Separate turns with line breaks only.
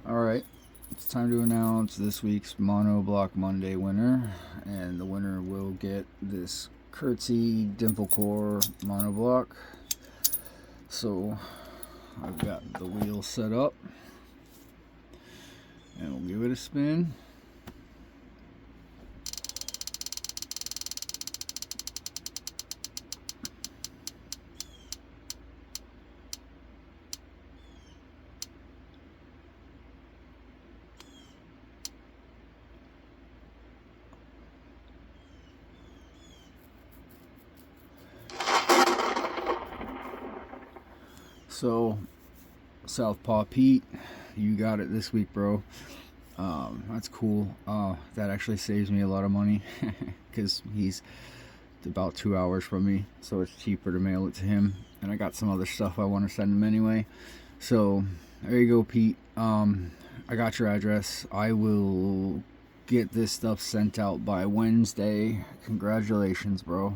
Alright, it's time to announce this week's monoblock Monday winner, and the winner will get this Curtsy Dimple Core monoblock. So I've got the wheel set up and we'll give it a spin. So, Southpaw Pete, you got it this week, bro. That's cool. That actually saves me a lot of money because he's about 2 hours from me, so it's cheaper to mail it to him. And I got some other stuff I want to send him anyway. So there you go, Pete. I got your address. I will get this stuff sent out by Wednesday. Congratulations, bro.